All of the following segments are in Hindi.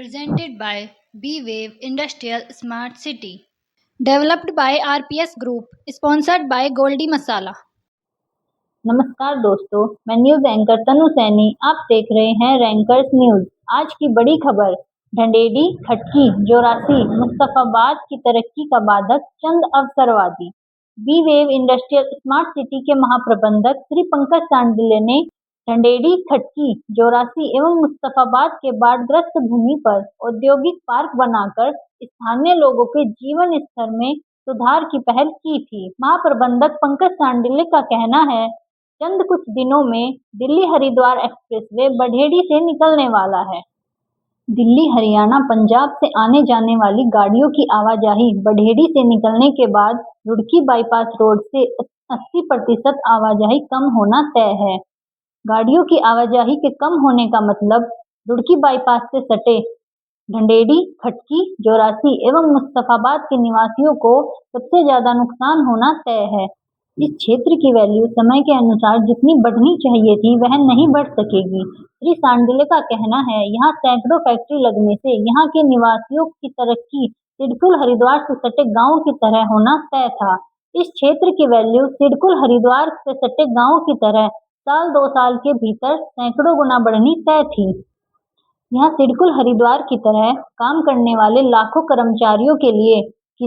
presented by B-Wave Industrial Smart City. Developed by RPS Group, sponsored by Goldie Masala. नमस्कार दोस्तों, मैं न्यूज एंकर तनु सैनी। आप देख रहे हैं रैंकर्स न्यूज। आज की बड़ी खबर, ढंडेडी, खटकी, जोरासी, मुस्तफाबाद की तरक्की का बाधक चंद अवसरवादी। B wave industrial smart city के महाप्रबंधक श्री पंकज सांडिल्य ने ढंडेडी, खटकी, जोरासी एवं मुस्तफाबाद के बाढ़ग्रस्त भूमि पर औद्योगिक पार्क बनाकर स्थानीय लोगों के जीवन स्तर में सुधार की पहल की थी। महाप्रबंधक पंकज सांडिल्य का कहना है, चंद कुछ दिनों में दिल्ली हरिद्वार एक्सप्रेसवे बढ़ेड़ी से निकलने वाला है। दिल्ली, हरियाणा, पंजाब से आने जाने वाली गाड़ियों की आवाजाही बढ़ेड़ी से निकलने के बाद रुड़की बाईपास रोड से 80% आवाजाही कम होना तय है। गाड़ियों की आवाजाही के कम होने का मतलब रुड़की बाईपास से सटे ढंडेडी, खटकी, जोरासी एवं मुस्तफाबाद के निवासियों को सबसे ज्यादा नुकसान होना तय है। इस क्षेत्र की वैल्यू समय के अनुसार जितनी बढ़नी चाहिए थी वह नहीं बढ़ सकेगी। श्री सांडिल्य का कहना है, यहाँ सैकड़ों फैक्ट्री लगने से यहाँ के निवासियों की तरक्की सिडकुल हरिद्वार से सटे गाँव की तरह होना तय था। इस क्षेत्र की वैल्यू सिडकुल हरिद्वार से सटे गाँव की तरह साल 2 साल के भीतर सैकड़ों गुना बढ़नी तय थी। यहाँ सिडकुल हरिद्वार की तरह काम करने वाले लाखों कर्मचारियों के लिए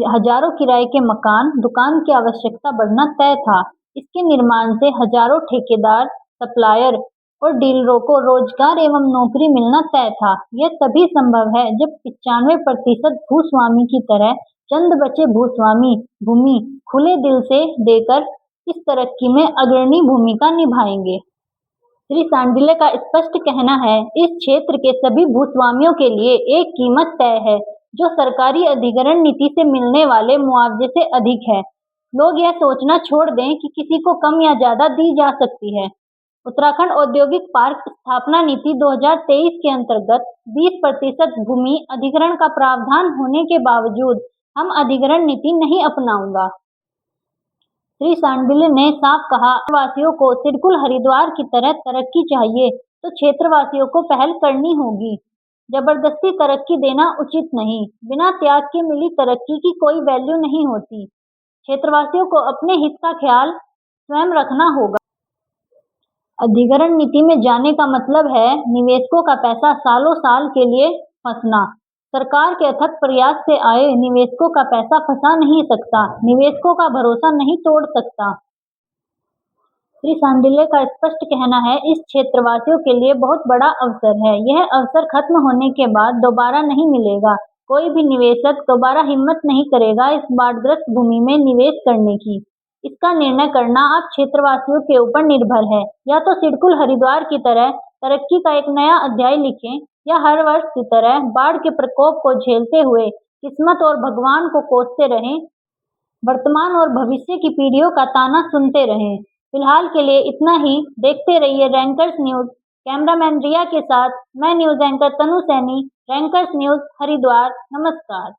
हजारों किराए के मकान, दुकान की आवश्यकता बढ़ना तय था। इसके निर्माण से हजारों ठेकेदार, सप्लायर और डीलरों को रोजगार एवं नौकरी मिलना तय था। यह तभी संभव है जब 95% भूस्वामी की तरह चंद बचे भूस्वामी भूमि खुले दिल से देकर इस तरक्की में अग्रणी भूमिका निभाएंगे। श्री सांडिल्य का स्पष्ट कहना है, इस क्षेत्र के सभी भूस्वामियों के लिए एक कीमत तय है जो सरकारी अधिग्रहण नीति से मिलने वाले मुआवजे से अधिक है। लोग यह सोचना छोड़ दें कि किसी को कम या ज्यादा दी जा सकती है। उत्तराखंड औद्योगिक पार्क स्थापना नीति 2023 के अंतर्गत 20% भूमि अधिग्रहण का प्रावधान होने के बावजूद हम अधिग्रहण नीति नहीं अपनाऊंगा। श्री सांडिल्य ने साफ कहा, वासियों को सिडकुल हरिद्वार की तरह तरक्की चाहिए तो क्षेत्रवासियों को पहल करनी होगी। जबरदस्ती तरक्की देना उचित नहीं। बिना त्याग के मिली तरक्की की कोई वैल्यू नहीं होती। क्षेत्रवासियों को अपने हित का ख्याल स्वयं रखना होगा। अधिग्रहण नीति में जाने का मतलब है निवेशकों का पैसा सालों साल के लिए फंसना। सरकार के अथक प्रयास से आए निवेशकों का पैसा फंसा नहीं सकता, निवेशकों का भरोसा नहीं तोड़ सकता। श्री सांडिल्य का स्पष्ट कहना है, इस क्षेत्रवासियों के लिए बहुत बड़ा अवसर है। यह अवसर खत्म होने के बाद दोबारा नहीं मिलेगा। कोई भी निवेशक दोबारा हिम्मत नहीं करेगा इस बाढ़ग्रस्त भूमि में निवेश करने की। इसका निर्णय करना आप क्षेत्रवासियों के ऊपर निर्भर है। या तो सिडकुल हरिद्वार की तरह तरक्की का एक नया अध्याय लिखें या हर वर्ष की तरह बाढ़ के प्रकोप को झेलते हुए किस्मत और भगवान को कोसते रहें। वर्तमान और भविष्य की पीढ़ियों का ताना सुनते रहें। फिलहाल के लिए इतना ही। देखते रहिए रैंकर्स न्यूज। कैमरामैन रिया के साथ मैं न्यूज एंकर तनु सैनी, रैंकर्स न्यूज, हरिद्वार। नमस्कार।